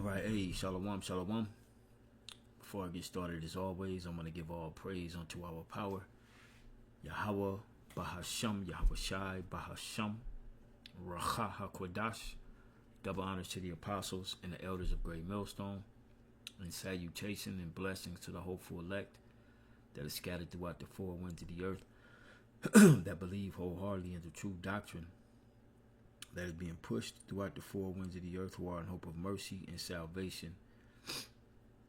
Alright, hey, shalom, shalom. Before I get started, as always, I'm going to give all praise unto our power. Yahweh, Bahasham, Yahweh Shai, Bahasham, Racha HaKodash. Double honors to the apostles and the elders of Great Millstone. And salutation and blessings to the hopeful elect that is scattered throughout the four winds of the earth, that believe wholeheartedly in the true doctrine that is being pushed throughout the four winds of the earth, who are in hope of mercy and salvation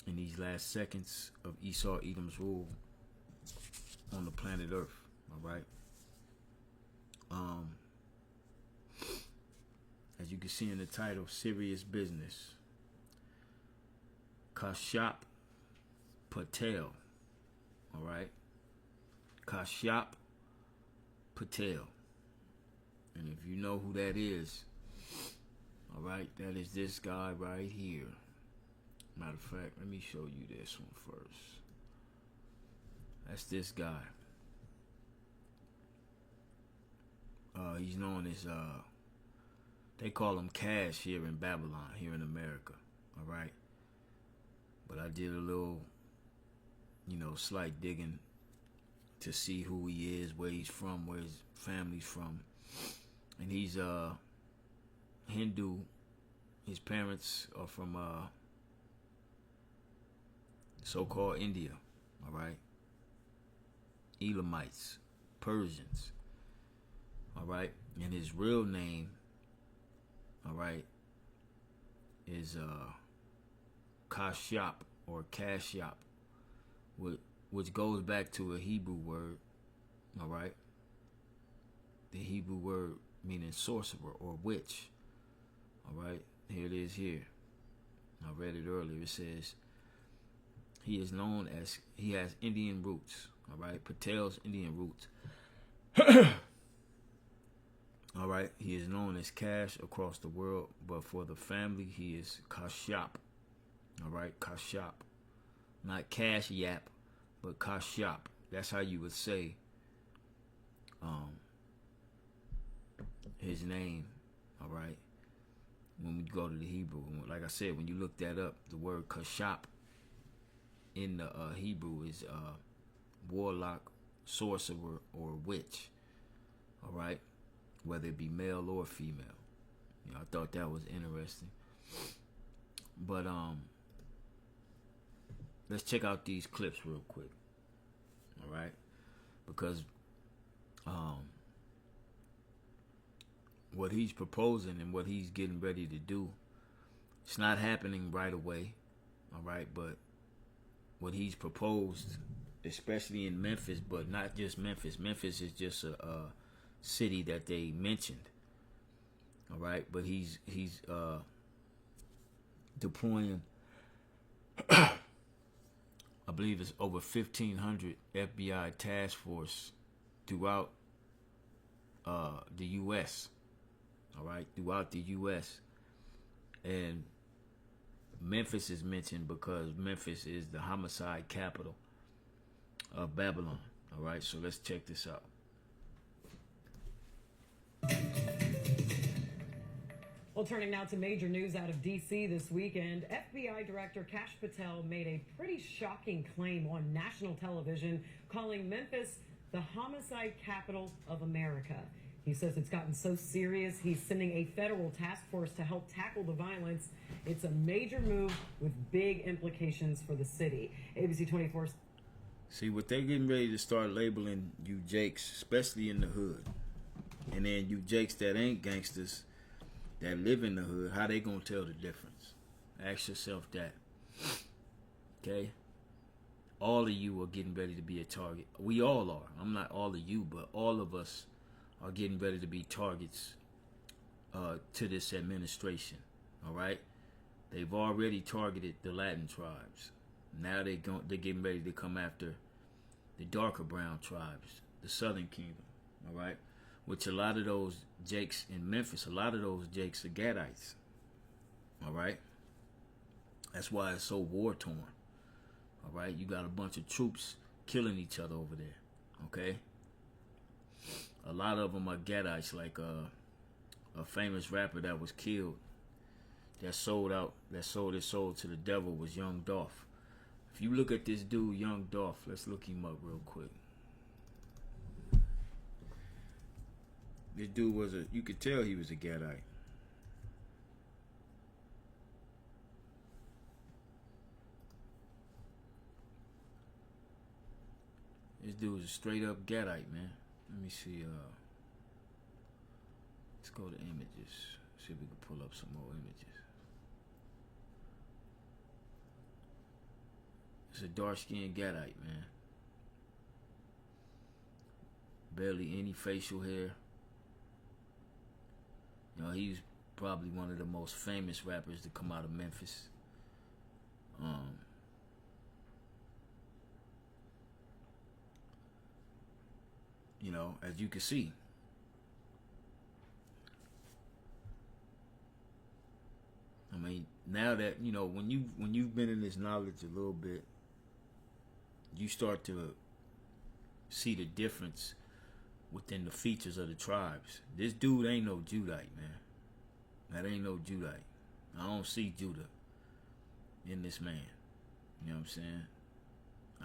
in these last seconds of Esau Edom's rule on the planet Earth. All right. As you can see in the title, serious business. Kashap Patel. All right. Kashap Patel. And if you know who that is, all right, that is this guy right here. Matter of fact, let me show you this one first. That's this guy. He's known as, they call him Cash here in Babylon, here in America, all right? But I did a little, slight digging to see who he is, where he's from, where his family's from. And he's Hindu. His parents are from so-called India, all right? Elamites, Persians, all right? And his real name, all right, is Kashap or Kashap, which goes back to a Hebrew word, all right? The Hebrew word meaning sorcerer or witch. All right, here it is here. I read it earlier. It says he is known as, he has Indian roots. All right, Patel's Indian roots. All right, he is known as Cash across the world, but for the family, he is Kashap. All right, Kashap. Not Cash Yap, but Kashap. That's how you would say his name, all right, when we go to the Hebrew. Like I said, when you look that up, the word Kashap in the Hebrew is warlock, sorcerer, or witch, all right, whether it be male or female. I thought that was interesting. But let's check out these clips real quick, all right, because what he's proposing and what he's getting ready to do, it's not happening right away, all right? But what he's proposed, especially in Memphis, but not just Memphis. Memphis is just a city that they mentioned, all right? But he's deploying, I believe it's over 1,500 FBI task force throughout the U.S., all right, throughout the U.S. And Memphis is mentioned because Memphis is the homicide capital of Babylon, all right? So let's check this out. Well, turning now to major news out of D.C. this weekend, FBI Director Kash Patel made a pretty shocking claim on national television, calling Memphis the homicide capital of America. He says it's gotten so serious, he's sending a federal task force to help tackle the violence. It's a major move with big implications for the city. ABC 24. See, what they're getting ready to start labeling you jakes, especially in the hood, and then you jakes that ain't gangsters, that live in the hood, how they gonna tell the difference? Ask yourself that. Okay? All of you are getting ready to be a target. We all are. I'm not all of you, but all of us are getting ready to be targets to this administration. All right? They've already targeted the Latin tribes. Now they're getting ready to come after the darker brown tribes, the Southern Kingdom. All right? Which a lot of those jakes in Memphis, a lot of those jakes are Gadites. All right? That's why it's so war-torn. All right? You got a bunch of troops killing each other over there. Okay? A lot of them are Gadites, like a famous rapper that was killed that sold his soul to the devil was Young Dolph. If you look at this dude, Young Dolph, let's look him up real quick. This dude you could tell he was a Gadite. This dude was a straight up Gadite, man. Let me see, let's go to images. See if we can pull up some more images. It's a dark-skinned Gadite, man. Barely any facial hair. You know, he's probably one of the most famous rappers to come out of Memphis. You know, as you can see. I mean, now that, you know, when you've been in this knowledge a little bit, you start to see the difference within the features of the tribes. This dude ain't no Judite, man. That ain't no Judite. I don't see Judah in this man. You know what I'm saying?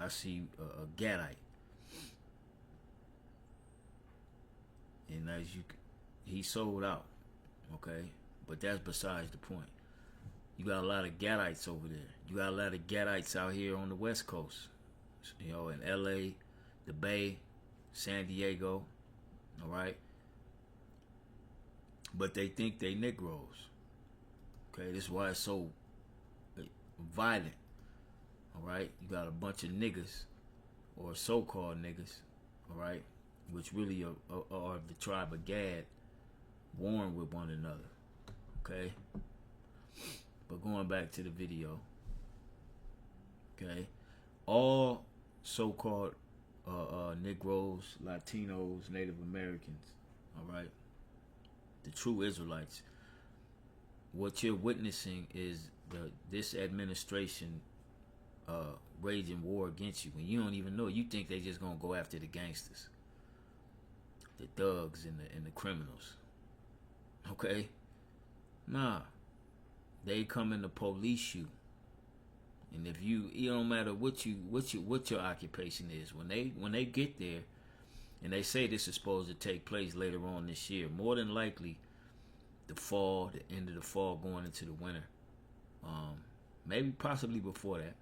I see a Gadite. And he sold out, okay? But that's besides the point. You got a lot of Gadites over there. You got a lot of Gadites out here on the West Coast. You know, in LA, the Bay, San Diego, all right? But they think they Negroes. Okay, this is why it's so violent, all right? You got a bunch of niggas, or so-called niggas, all right? Which really are the tribe of Gad, warring with one another, okay? But going back to the video, okay? All so-called Negroes, Latinos, Native Americans, all right? The true Israelites. What you're witnessing is this administration waging war against you, and you don't even know. You think they just gonna go after the gangsters, the thugs, and the criminals. Okay? Nah. They coming to police you. And if it don't matter what your occupation is, when they get there, and they say this is supposed to take place later on this year, more than likely the end of the fall going into the winter. Maybe possibly before that.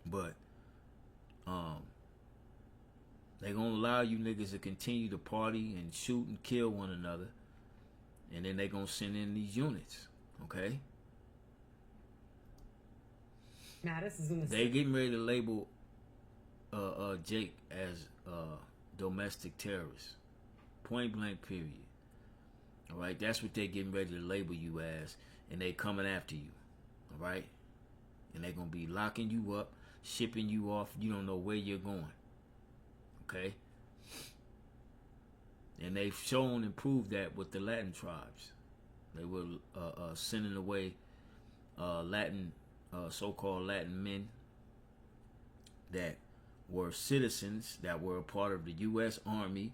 But they gonna allow you niggas to continue to party and shoot and kill one another. And then they gonna send in these units. Okay? Mattis is in the they getting ready to label Jake as domestic terrorist. Point blank period. Alright? That's what they getting ready to label you as. And they coming after you. Alright? And they gonna be locking you up, shipping you off. You don't know where you're going. Okay? And they've shown and proved that with the Latin tribes. They were sending away Latin, so-called Latin men that were citizens, that were a part of the U.S. Army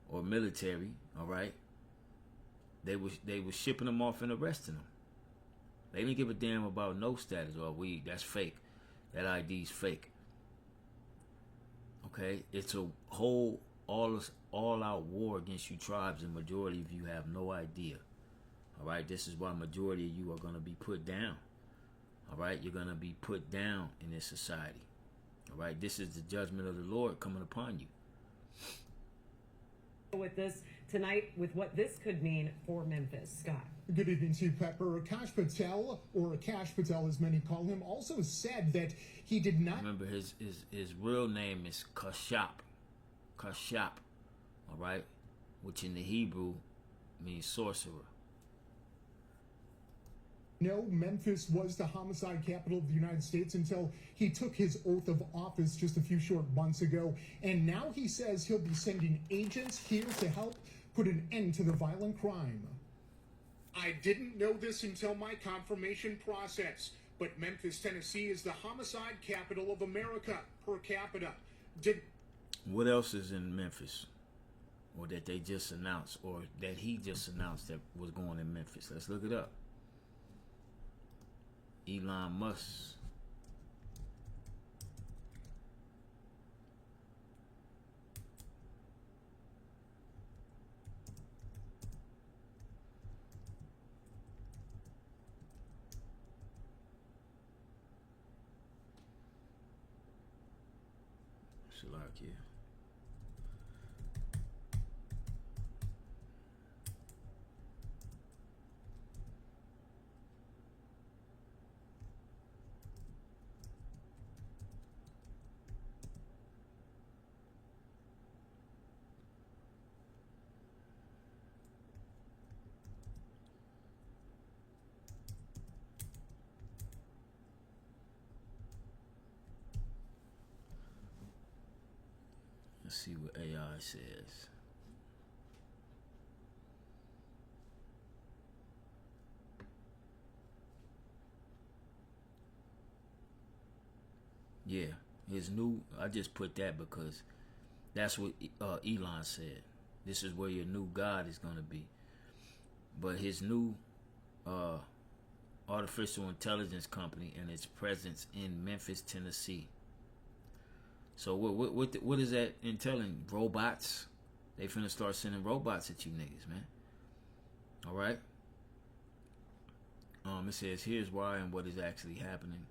or military. All right, they were shipping them off and arresting them. They didn't give a damn about no status or that's fake. That ID's fake. Okay, it's a whole all-out war against you tribes, and majority of you have no idea. All right, this is why majority of you are going to be put down. All right, you're going to be put down in this society. All right, this is the judgment of the Lord coming upon you. With this tonight, with what this could mean for Memphis. Scott. Good evening to you, Pepper. Kash Patel, or Kash Patel as many call him, also said that he did not... Remember, his real name is Kashap. Kashap, all right? Which in the Hebrew means sorcerer. No, Memphis was the homicide capital of the United States until he took his oath of office just a few short months ago. And now he says he'll be sending agents here to help put an end to the violent crime. I didn't know this until my confirmation process, but Memphis, Tennessee is the homicide capital of America per capita. What else is in Memphis? Or that they just announced, or that he just announced that was going in Memphis? Let's look it up. Elon Musk. Slovakia. Let's see what AI says. Yeah, his new. I just put that because that's what Elon said. This is where your new God is going to be. But his new artificial intelligence company and its presence in Memphis, Tennessee. So what is that entailing? Robots? They finna start sending robots at you niggas, man. All right. It says here's why and what is actually happening.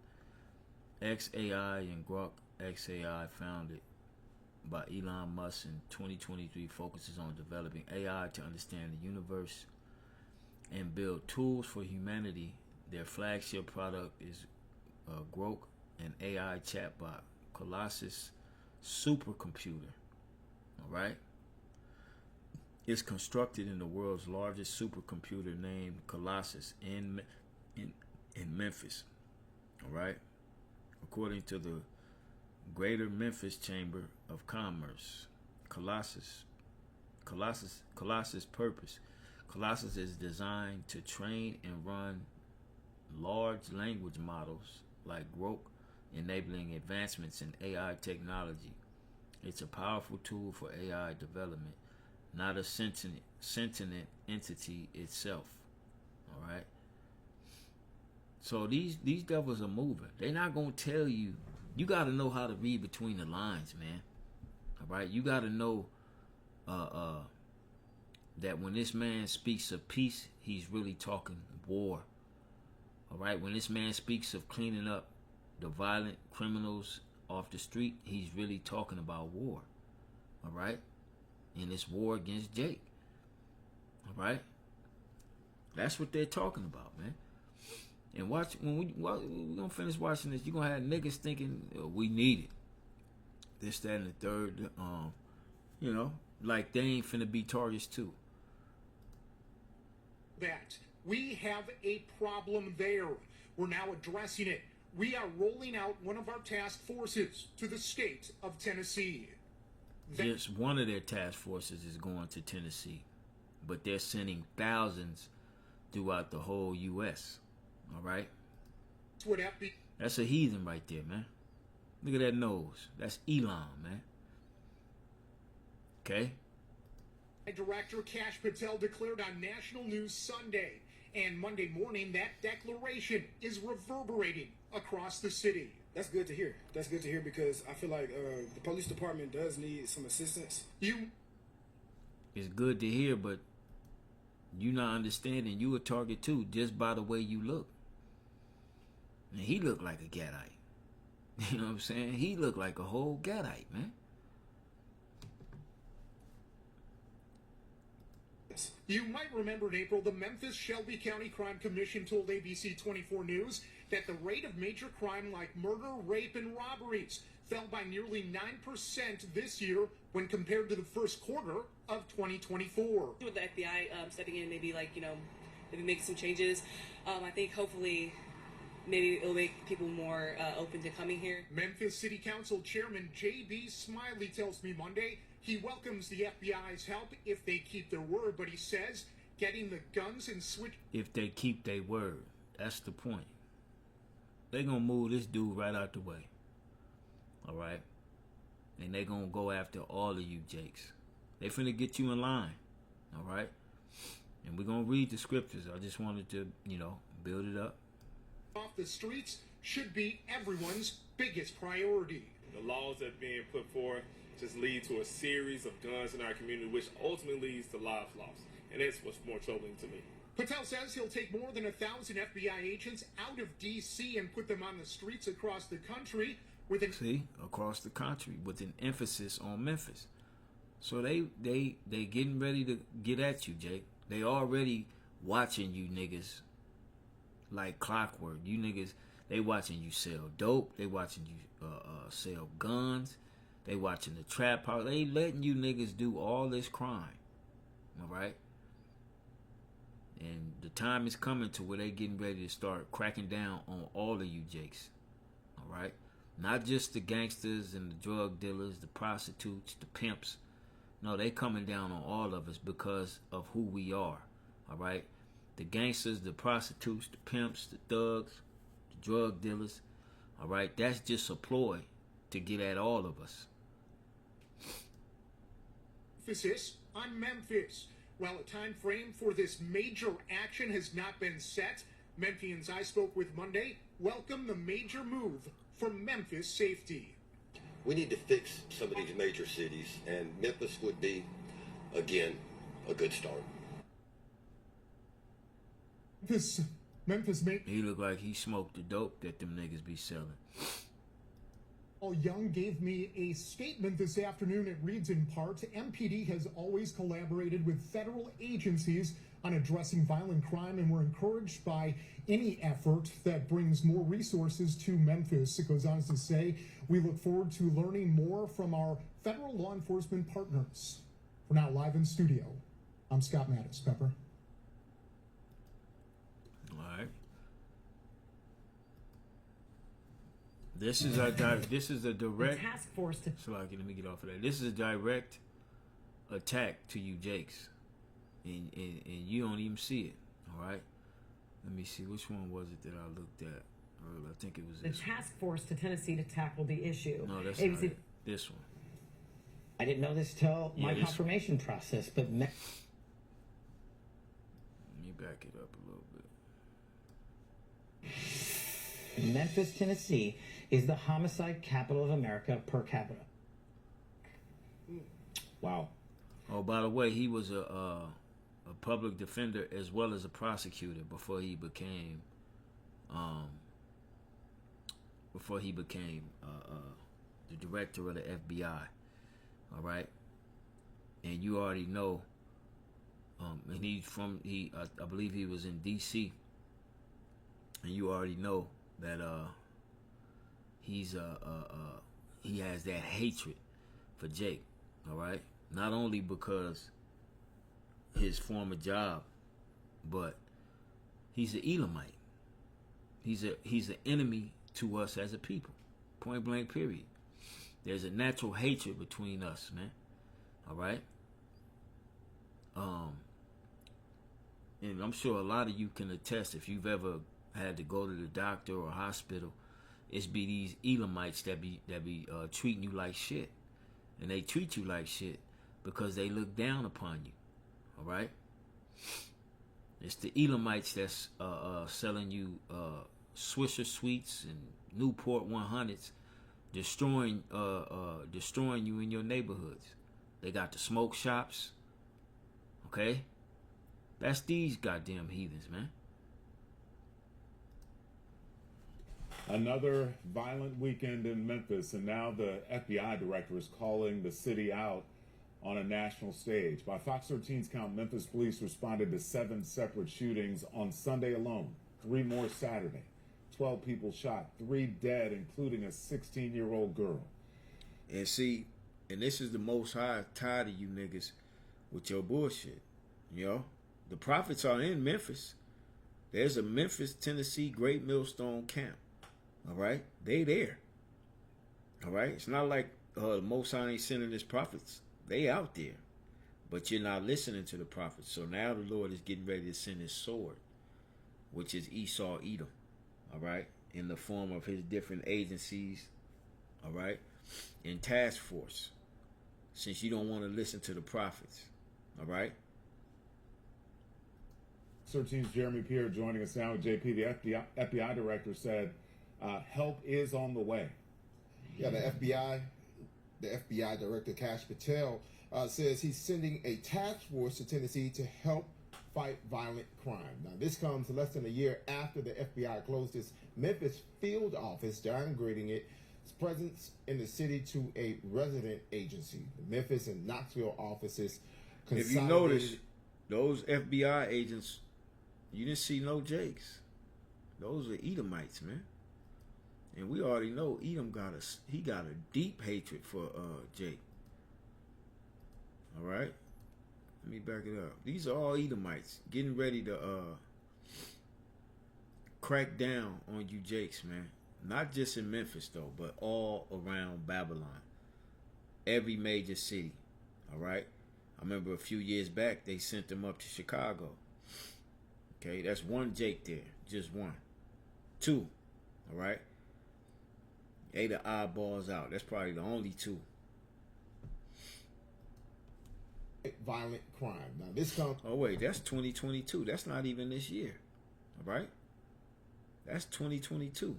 XAI and Grok XAI, founded by Elon Musk in 2023, focuses on developing AI to understand the universe and build tools for humanity. Their flagship product is Grok, an AI chatbot, Colossus supercomputer. All right. It's constructed in the world's largest supercomputer named Colossus in Memphis. All right. According to the Greater Memphis Chamber of Commerce, Colossus purpose. Colossus is designed to train and run large language models like Grok, enabling advancements in AI technology. It's a powerful tool for AI development, not a sentient entity itself. All right. So these devils are moving. They're not gonna tell you. You got to know how to read between the lines, man. All right. You got to know that when this man speaks of peace, he's really talking war. All right. When this man speaks of cleaning up the violent criminals off the street, he's really talking about war. All right. And it's war against Jake. All right. That's what they're talking about, man. And watch, when we're gonna finish watching this, you're gonna have niggas thinking we need it. This, that, and the third. Like they ain't finna be targets too. That we have a problem there. We're now addressing it. We are rolling out one of our task forces to the state of Tennessee. Just one of their task forces is going to Tennessee, but they're sending thousands throughout the whole U.S. All right? That's a heathen right there, man. Look at that nose. That's Elon, man. Okay? Director Kash Patel declared on national news Sunday, and Monday morning that declaration is reverberating across the city. That's good to hear. That's good to hear because I feel like the police department does need some assistance. It's good to hear, but you not understanding you a target too, just by the way you look. And he looked like a Gadite. You know what I'm saying? He looked like a whole Gadite, man. You might remember in April, the Memphis Shelby County Crime Commission told ABC 24 News that the rate of major crime like murder, rape, and robberies fell by nearly 9% this year when compared to the first quarter of 2024. With the FBI stepping in, maybe maybe make some changes, I think hopefully maybe it'll make people more open to coming here. Memphis City Council Chairman J.B. Smiley tells me Monday he welcomes the FBI's help if they keep their word, but he says getting the guns and switch... If they keep their word, that's the point. They gonna move this dude right out the way. All right? And they gonna go after all of you jakes. They finna get you in line. All right? And we're gonna read the scriptures. I just wanted to, build it up. off the streets should be everyone's biggest priority. The laws that are being put forth just lead to a series of guns in our community, which ultimately leads to lives lost. And that's what's more troubling to me. Patel says he'll take more than 1,000 FBI agents out of D.C. and put them on the streets across the country with an across the country with an emphasis on Memphis. So they getting ready to get at you, Jake. They already watching you niggas like clockwork. You niggas, they watching you sell dope. They watching you sell guns. They watching the trap house. They letting you niggas do all this crime. All right? And the time is coming to where they getting ready to start cracking down on all of you jakes. All right? Not just the gangsters and the drug dealers, the prostitutes, the pimps. No, they coming down on all of us because of who we are. All right? The gangsters, the prostitutes, the pimps, the thugs, the drug dealers. All right? That's just a ploy to get at all of us. emphasis on Memphis. While a time frame for this major action has not been set, Memphians I spoke with Monday welcome the major move for Memphis safety. We need to fix some of these major cities, and Memphis would be, again, a good start. Memphis He look like he smoked the dope that them niggas be selling. Young gave me a statement this afternoon. It reads in part, MPD has always collaborated with federal agencies on addressing violent crime, and we're encouraged by any effort that brings more resources to Memphis. It goes on to say, we look forward to learning more from our federal law enforcement partners. For now, live in studio, I'm Scott Mattis. Pepper. All right. This is a direct task force to. So let me get off of that. This is a direct attack to you, Jakes, and you don't even see it. All right. Let me see, which one was it that I looked at earlier? I think it was the task force to Tennessee to tackle the issue. No, that's not it. This one. I didn't know this till my confirmation process, but let me back it up a little bit. Memphis, Tennessee is the homicide capital of America per capita. Wow. Oh, by the way, he was a public defender as well as a prosecutor before he became the director of the FBI. All right, and you already know. And I believe he was in D.C. And you already know that he has that hatred for Jake. All right, not only because his former job, but he's an Elamite. He's an enemy to us as a people. Point blank. Period. There's a natural hatred between us, man. All right. And I'm sure a lot of you can attest, if you've ever had to go to the doctor or hospital, it's be these Elamites that be treating you like shit, and they treat you like shit because they look down upon you. All right. It's the Elamites that's selling you Swisher Sweets and Newport 100s, destroying you in your neighborhoods. They got the smoke shops. Okay, that's these goddamn heathens, man. Another violent weekend in Memphis, and now the FBI director is calling the city out on a national stage. By Fox 13's count, Memphis police responded to 7 separate shootings on Sunday alone, 3 more Saturday. 12 people shot, 3 dead, including a 16-year-old girl. And see, and this is the Most High tired of you niggas with your bullshit. You know, the prophets are in Memphis. There's a Memphis, Tennessee Great Millstone camp. All right, they there. All right, it's not like the Most High ain't sending his prophets. They out there, but you're not listening to the prophets. So now the Lord is getting ready to send his sword, which is Esau Edom. All right, in the form of his different agencies. All right, in task force. Since you don't want to listen to the prophets. All right. 13's Jeremy Pierre joining us now with JP. The FBI director said help is on the way. Yeah, the FBI director Kash Patel says he's sending a task force to Tennessee to help fight violent crime. Now, this comes less than a year after the FBI closed its Memphis field office, downgrading its presence in the city to a resident agency. The Memphis and Knoxville offices If you notice, those FBI agents, you didn't see no Jakes. Those are Edomites, man. And we already know Edom got a deep hatred for Jake. All right? Let me back it up. These are all Edomites getting ready to crack down on you Jakes, man. Not just in Memphis, though, but all around Babylon. Every major city. All right? I remember a few years back, they sent them up to Chicago. Okay, that's one Jake there. Just one. Two. All right? They the eyeballs out. That's probably the only two. Violent crime. Now, this comes... Oh, wait, that's 2022. That's not even this year. All right? That's 2022.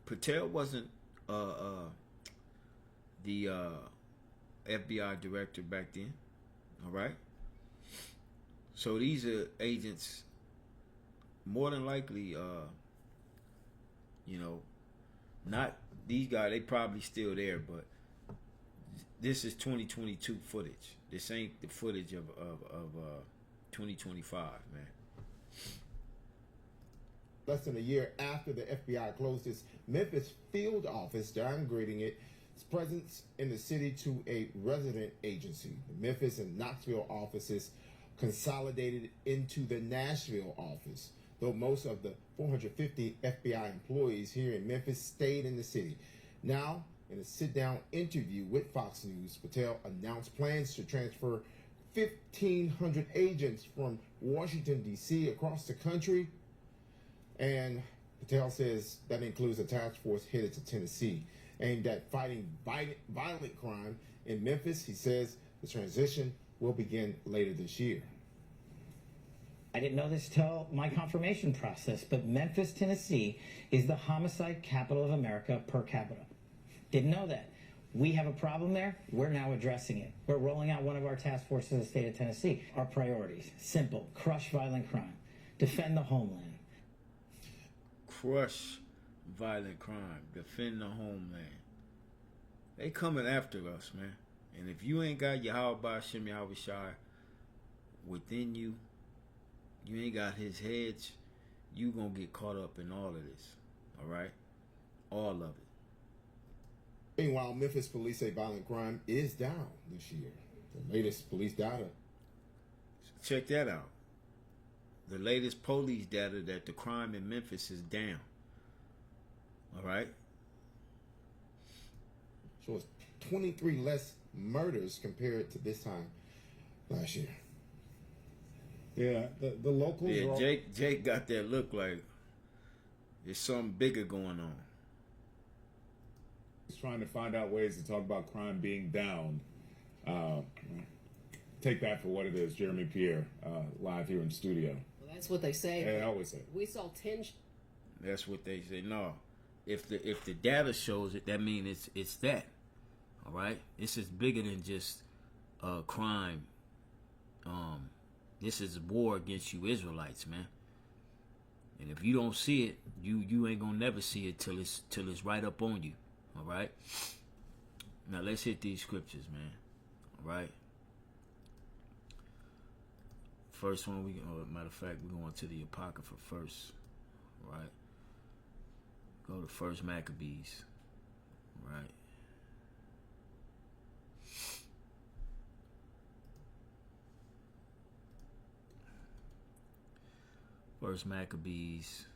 Patel wasn't the FBI director back then. All right? So these are agents, more than likely, not these guys, they probably still there, but this is 2022 footage. This ain't the footage of 2025, man. Less than a year after the FBI closed its Memphis field office, downgrading its presence in the city to a resident agency. The Memphis and Knoxville offices consolidated into the Nashville office, though most of the 450 FBI employees here in Memphis stayed in the city. Now, in a sit-down interview with Fox News, Patel announced plans to transfer 1,500 agents from Washington, D.C. across the country. And Patel says that includes a task force headed to Tennessee aimed at fighting violent crime in Memphis. He says the transition will begin later this year. I didn't know this till my confirmation process, but Memphis, Tennessee is the homicide capital of America per capita. Didn't know that. We have a problem there. We're now addressing it. We're rolling out one of our task forces in the state of Tennessee. Our priorities, simple: crush violent crime, defend the homeland. Crush violent crime, defend the homeland. They coming after us, man. And if you ain't got Yahweh Shem Yahweh Shai within you, you ain't got his hedge, you gonna get caught up in all of this. All right? All of it. Meanwhile, Memphis police say violent crime is down this year. The latest police data. Check that out. The latest police data that the crime in Memphis is down. All right? Shows 23 less murders compared to this time last year. Yeah, the locals. Yeah, Jake got that look like there's something bigger going on. He's trying to find out ways to talk about crime being down. Take that for what it is. Jeremy Pierre, live here in studio. Well, that's what they say. They always say. We saw 10. That's what they say. No, if the data shows it, that means it's that. All right, this is bigger than just crime. This is a war against you Israelites, man. And if you don't see it, you ain't gonna never see it till it's right up on you. All right. Now let's hit these scriptures, man. All right. First one, matter of fact, we're going to the Apocrypha first. All right. Go to First Maccabees. All right. First Maccabees.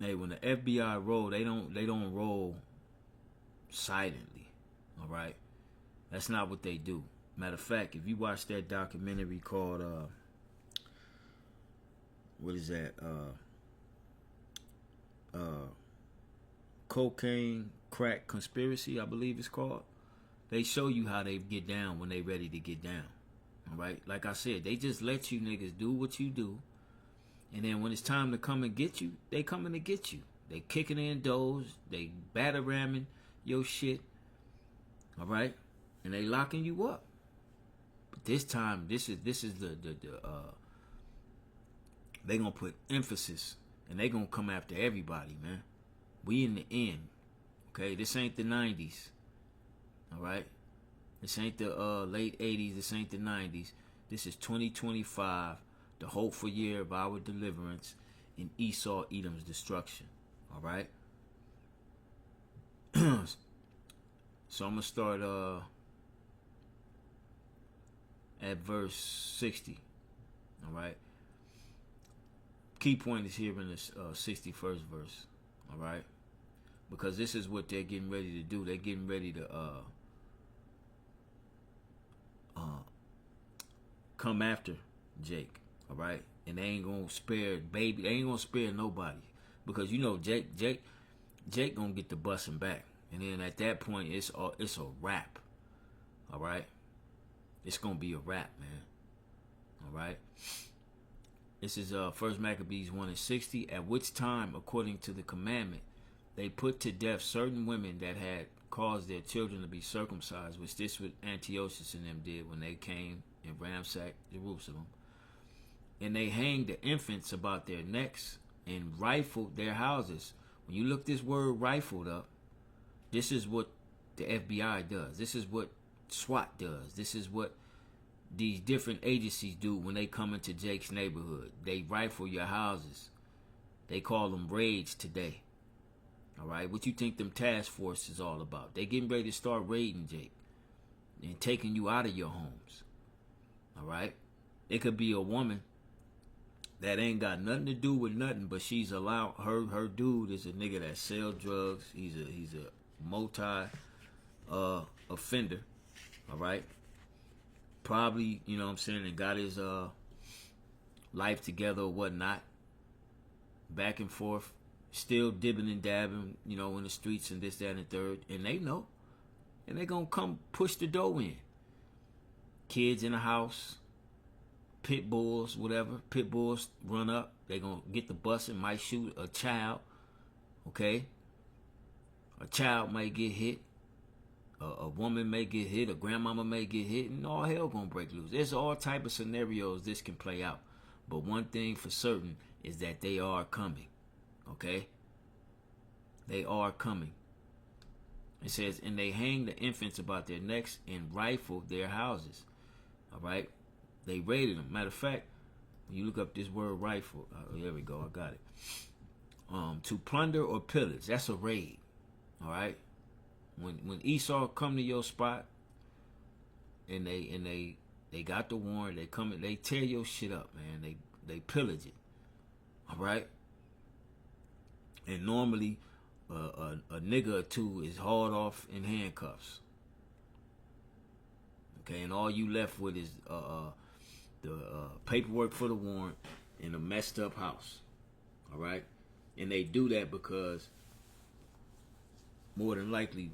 Hey, when the FBI roll, they don't roll silently. All right, that's not what they do. Matter of fact, if you watch that documentary called what is that? Cocaine Crack Conspiracy, I believe it's called. They show you how they get down when they ready to get down. All right? Like I said, they just let you niggas do what you do. And then when it's time to come and get you, they coming to get you. They kicking in doors. They batter ramming your shit. All right? And they locking you up. But this time, this is they gonna put emphasis, and they gonna come after everybody, man. We in the end. Okay? This ain't the 90s. All right? This ain't the late 80s. This ain't the 90s. This is 2025, the hopeful year of our deliverance and Esau Edom's destruction. All right? So I'm going to start at verse 60. All right? Key point is here in the 61st verse. All right? Because this is what they're getting ready to do. They're getting ready to come after Jake, all right? And they ain't gonna spare baby. They ain't gonna spare nobody, because you know Jake gonna get the busing back, and then at that point it's a wrap, all right? It's gonna be a wrap, man. All right. This is First Maccabees 1:60. At which time, according to the commandment, they put to death certain women that had caused their children to be circumcised, which this what Antiochus and them did when they came and ransacked Jerusalem. And they hanged the infants about their necks and rifled their houses. When you look this word rifled up, this is what the FBI does. This is what SWAT does. This is what these different agencies do when they come into Jake's neighborhood. They rifle your houses. They call them raids today. All right, what you think them task force is all about? They getting ready to start raiding Jake and taking you out of your homes. All right, it could be a woman that ain't got nothing to do with nothing, but she's allowed her dude is a nigga that sell drugs. He's a multi offender. All right, probably, you know what I'm saying, and got his life together or whatnot. Back and forth. Still dibbing and dabbing, you know, in the streets and this, that, and the third. And they know. And they gonna come push the dough in. Kids in the house. Pit bulls, whatever. Pit bulls run up. They gonna get the bus and might shoot a child. Okay? A child might get hit. A woman may get hit. A grandmama may get hit. And all hell gonna break loose. There's all type of scenarios this can play out. But one thing for certain is that they are coming. Okay? They are coming. It says, and they hang the infants about their necks and rifle their houses. All right? They raided them. Matter of fact, when you look up this word rifle, there we go, I got it. To plunder or pillage, that's a raid. All right? When Esau come to your spot and they got the warrant, they come and they tear your shit up, man. They pillage it. All right? And normally, a nigga or two is hauled off in handcuffs. Okay, and all you left with is the paperwork for the warrant in a messed up house. All right? And they do that because more than likely,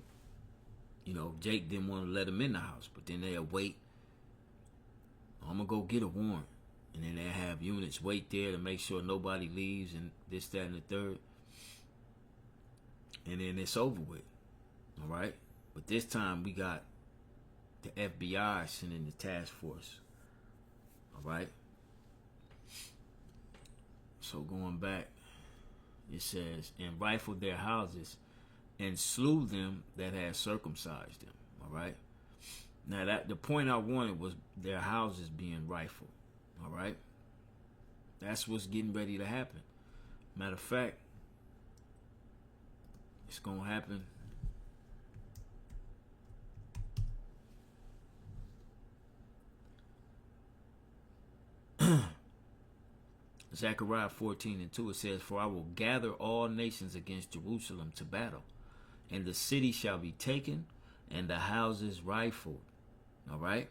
you know, Jake didn't want to let him in the house. But then they'll wait. I'm going to go get a warrant. And then they'll have units wait there to make sure nobody leaves and this, that, and the third. And then it's over with. All right? But this time we got the FBI sending the task force. All right? So going back, it says, and rifled their houses and slew them that had circumcised them. All right? Now, that the point I wanted was their houses being rifled. All right? That's what's getting ready to happen. Matter of fact, it's going to happen. Zechariah 14:2, it says, for I will gather all nations against Jerusalem to battle, and the city shall be taken, and the houses rifled. All right?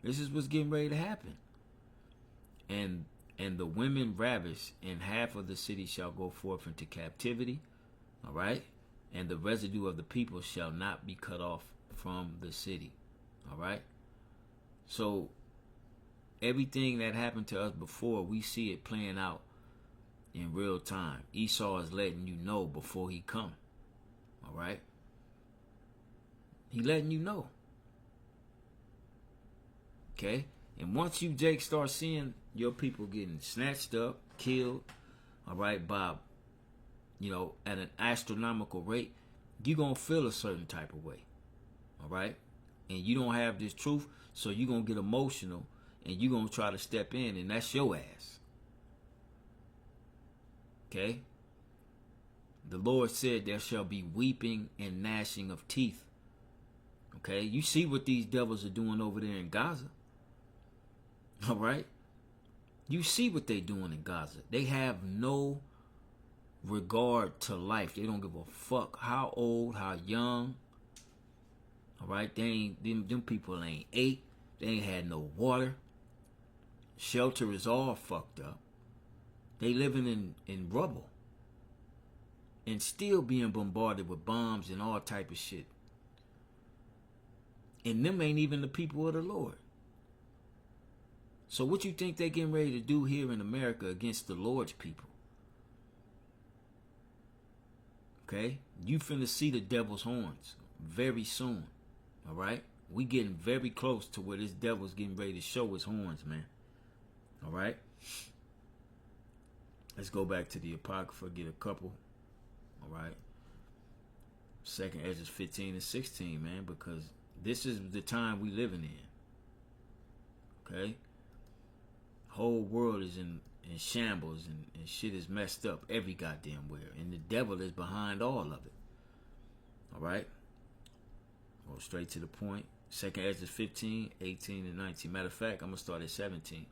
This is what's getting ready to happen. And the women ravished, and half of the city shall go forth into captivity. All right? And the residue of the people shall not be cut off from the city. All right? So everything that happened to us before, we see it playing out in real time. Esau is letting you know before he come. All right? He letting you know. Okay? And once you, Jake, start seeing your people getting snatched up, killed, all right, by, at an astronomical rate, you're going to feel a certain type of way. All right? And you don't have this truth, so you're going to get emotional and you're going to try to step in, and that's your ass. Okay? The Lord said there shall be weeping and gnashing of teeth. Okay? You see what these devils are doing over there in Gaza. All right? You see what they're doing in Gaza. They have no regard to life. They don't give a fuck how old, how young. All right? Them people ain't ate. They ain't had no water. Shelter is all fucked up. They living in rubble. And still being bombarded with bombs and all type of shit. And them ain't even the people of the Lord. So what you think they getting ready to do here in America against the Lord's people? Okay? You finna see the devil's horns very soon. All right? We getting very close to where this devil's getting ready to show his horns, man. All right? Let's go back to the Apocrypha, get a couple. All right? 2nd Ezra 15 and 16, man, because this is the time we living in. Okay? Whole world is in shambles and shit is messed up every goddamn where. And the devil is behind all of it. All right? Go straight to the point. 2nd Ezra 15, 18, and 19. Matter of fact, I'm going to start at 17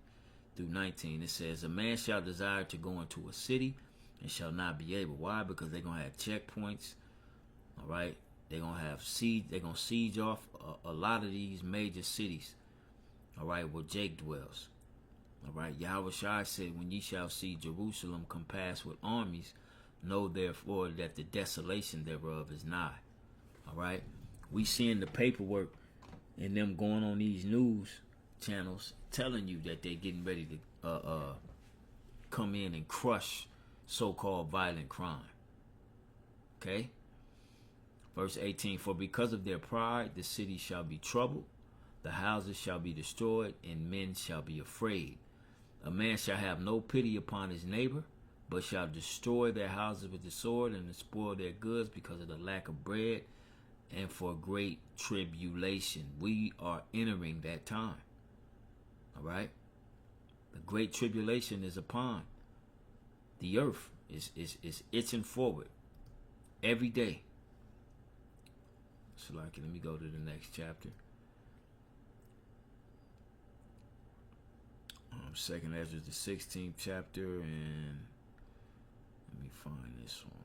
through 19. It says, a man shall desire to go into a city and shall not be able. Why? Because they're going to have checkpoints. All right? They're going to have siege. They're going to siege off a lot of these major cities. All right? Where Jake dwells. All right, Yahweh Shai said, when ye shall see Jerusalem compassed with armies, know therefore that the desolation thereof is nigh. All right, we seeing the paperwork and them going on these news channels telling you that they're getting ready to come in and crush so-called violent crime. Okay, verse 18, for because of their pride the city shall be troubled, the houses shall be destroyed, and men shall be afraid. A man shall have no pity upon his neighbor, but shall destroy their houses with the sword and spoil their goods because of the lack of bread and for great tribulation. We are entering that time. All right? The great tribulation is upon the earth. Is itching forward every day. So let me go to the next chapter. 2nd Ezra, the 16th chapter, and let me find this one.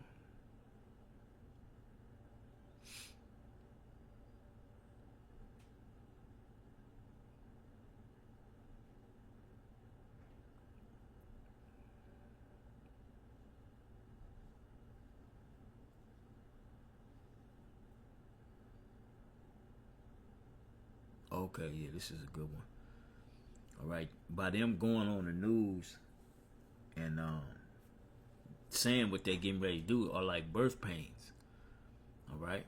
Okay, yeah, this is a good one. All right, by them going on the news and saying what they getting ready to do are like birth pains. All right,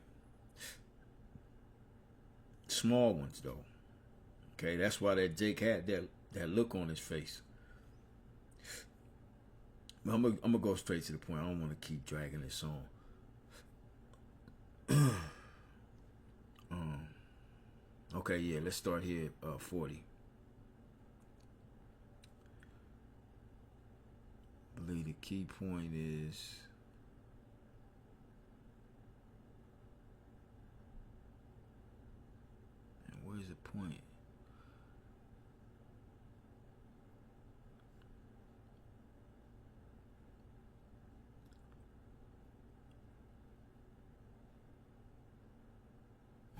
small ones though. Okay, that's why that Jake had that look on his face. But I'm gonna go straight to the point. I don't want to keep dragging this on. Okay, yeah, let's start here at 40. I believe the key point is and where's the point?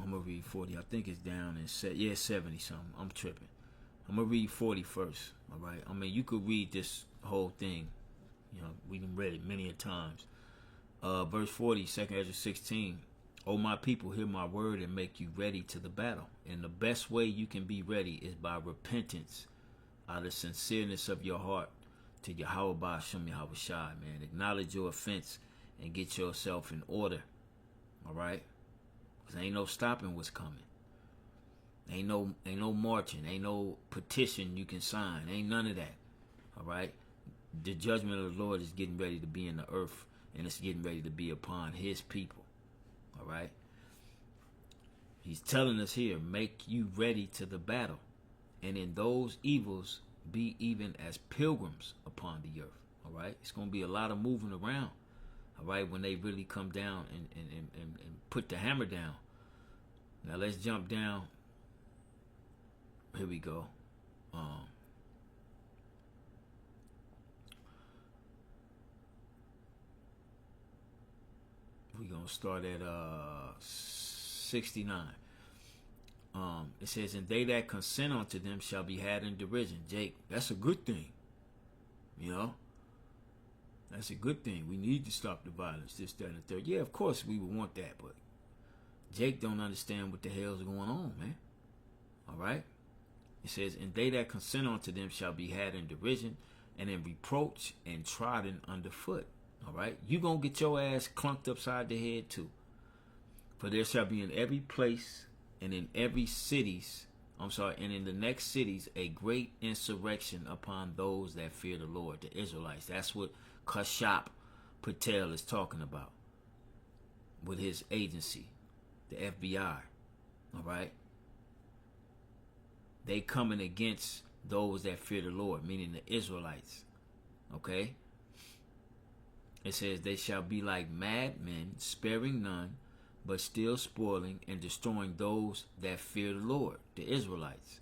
I'm gonna read 40. I think it's down in 70 something. I'm tripping. I'm gonna read 40 first. All right. I mean, you could read this whole thing. You know, we done read it many a times. Verse 40, 2nd Ezra 16. Oh, my people, hear my word and make you ready to the battle. And the best way you can be ready is by repentance, out of sincereness of your heart, to Yahweh Ba'ashem Yahweh Shai, man. Acknowledge your offense and get yourself in order. All right? Because ain't no stopping what's coming. Ain't no marching. Ain't no petition you can sign. Ain't none of that. All right? The judgment of the Lord is getting ready to be in the earth, and it's getting ready to be upon his people. All right? He's telling us here, make you ready to the battle, and in those evils be even as pilgrims upon the earth. All right? It's going to be a lot of moving around. All right? When they really come down and put the hammer down. Now let's jump down. Here we go. We're going to start at 69. It says, and they that consent unto them shall be had in derision. Jake, that's a good thing. You know? That's a good thing. We need to stop the violence, this, that, and the third. Yeah, of course we would want that, but Jake don't understand what the hell's going on, man. All right? It says, and they that consent unto them shall be had in derision and in reproach and trodden underfoot. All right? You going to get your ass clunked upside the head too. For there shall be in every place and in every cities, and in the next cities, a great insurrection upon those that fear the Lord, the Israelites. That's what Kashap Patel is talking about with his agency, the FBI. All right? They coming against those that fear the Lord, meaning the Israelites. Okay? It says, they shall be like madmen, sparing none, but still spoiling and destroying those that fear the Lord, the Israelites.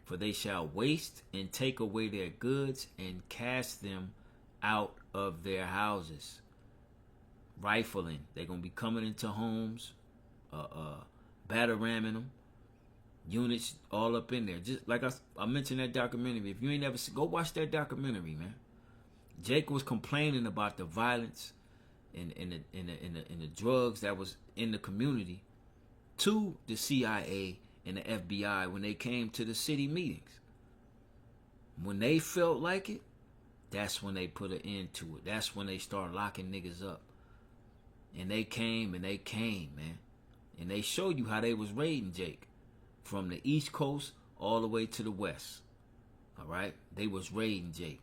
For they shall waste and take away their goods and cast them out of their houses. Rifling. They're going to be coming into homes, batter ramming them. Units all up in there. Just like I mentioned that documentary. If you ain't ever seen, go watch that documentary, man. Jake was complaining about the violence and the drugs that was in the community to the CIA and the FBI when they came to the city meetings. When they felt like it, that's when they put an end to it. That's when they start locking niggas up. And they came, man. And they showed you how they was raiding Jake. From the East Coast all the way to the West. All right? They was raiding Jake.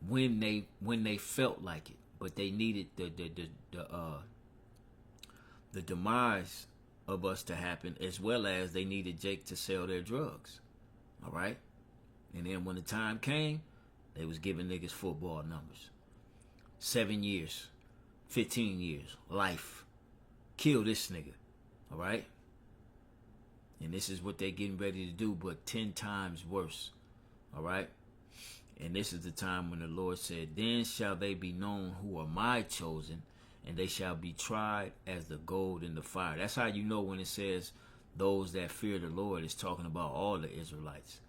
When they felt like it. But they needed the demise of us to happen, as well as they needed Jake to sell their drugs. All right? And then when the time came, they was giving niggas football numbers. 7 years, 15 years, life. Kill this nigga. All right? And this is what they're getting ready to do, but 10 times worse. All right? And this is the time when the Lord said, then shall they be known who are my chosen, and they shall be tried as the gold in the fire. That's how you know when it says those that fear the Lord, it's talking about all the Israelites.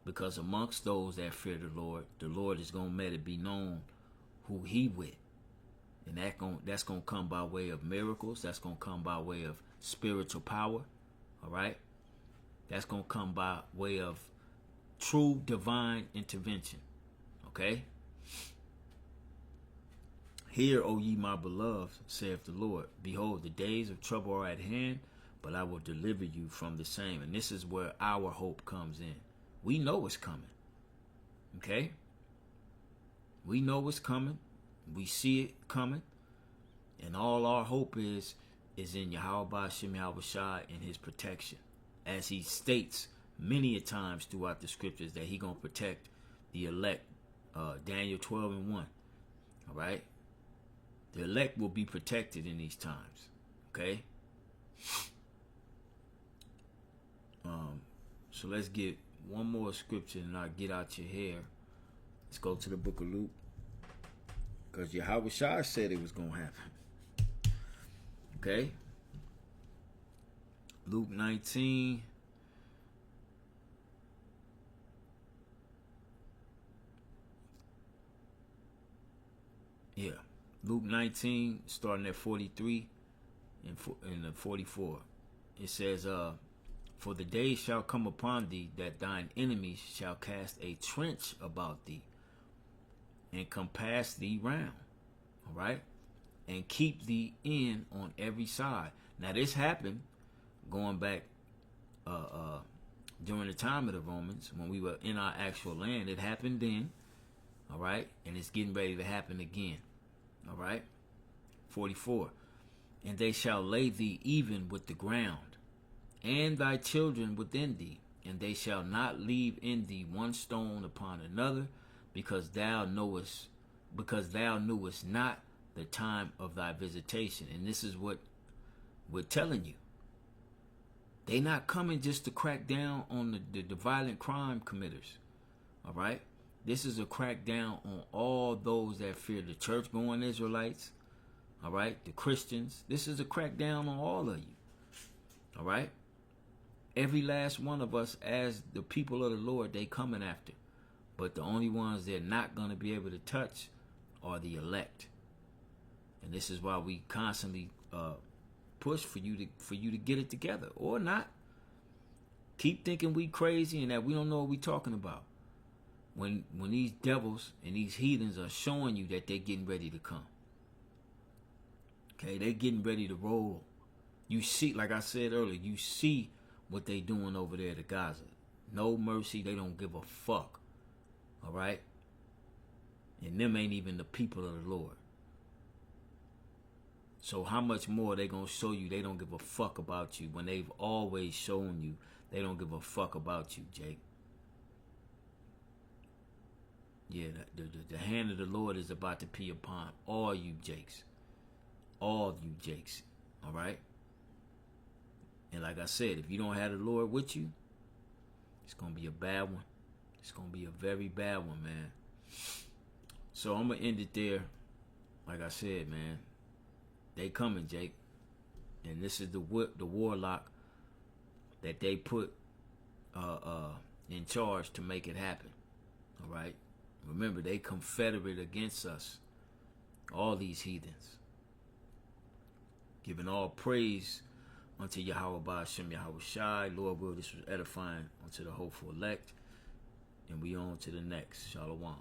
Because amongst those that fear the Lord is going to let it be known who he with. And that's going to come by way of miracles. That's going to come by way of spiritual power. All right? That's going to come by way of true divine intervention. Okay? Hear, O ye my beloved, saith the Lord. Behold, the days of trouble are at hand, but I will deliver you from the same. And this is where our hope comes in. We know it's coming. Okay? We know it's coming. We see it coming. And all our hope is in Yahweh Ba'ashem Yahweh Shai and his protection. As he states many a times throughout the scriptures that he gonna protect the elect. Daniel 12:1. All right? The elect will be protected in these times. Okay? So let's get one more scripture and I'll get out your hair. Let's go to the book of Luke. Because Yahweh Shai said it was going to happen. Okay? Luke 19. Yeah. Luke 19, starting at 43. in the 44. It says, for the days shall come upon thee that thine enemies shall cast a trench about thee and compass thee round. All right? And keep thee in on every side. Now this happened going back during the time of the Romans when we were in our actual land. It happened then. All right? And it's getting ready to happen again. All right? 44. And they shall lay thee even with the ground, and thy children within thee, and they shall not leave in thee one stone upon another, because thou knewest not the time of thy visitation. And this is what we're telling you. They not coming just to crack down on the violent crime committers. All right? This is a crackdown on all those that fear the church-going Israelites. All right? The Christians. This is a crackdown on all of you. All right? Every last one of us as the people of the Lord, they coming after. But the only ones they're not going to be able to touch are the elect. And this is why we constantly push for you to get it together or not. Keep thinking we crazy and that we don't know what we talking about. When these devils and these heathens are showing you that they're getting ready to come. Okay, they're getting ready to roll. You see, like I said earlier, you see what they doing over there to Gaza. No mercy. They don't give a fuck. All right? And them ain't even the people of the Lord. So how much more they going to show you they don't give a fuck about you when they've always shown you they don't give a fuck about you, Jake? Yeah, the hand of the Lord is about to be upon all you Jakes. All you Jakes. All right? And like I said, if you don't have the Lord with you, it's going to be a bad one. It's going to be a very bad one, man. So I'm going to end it there. Like I said, man, they coming, Jake. And this is the warlock that they put in charge to make it happen. All right? Remember, they confederate against us. All these heathens. Giving all praise unto Yahweh Ba'ashem Yahweh Shai. Lord will, this was edifying unto the hopeful elect. And we on to the next. Shalom.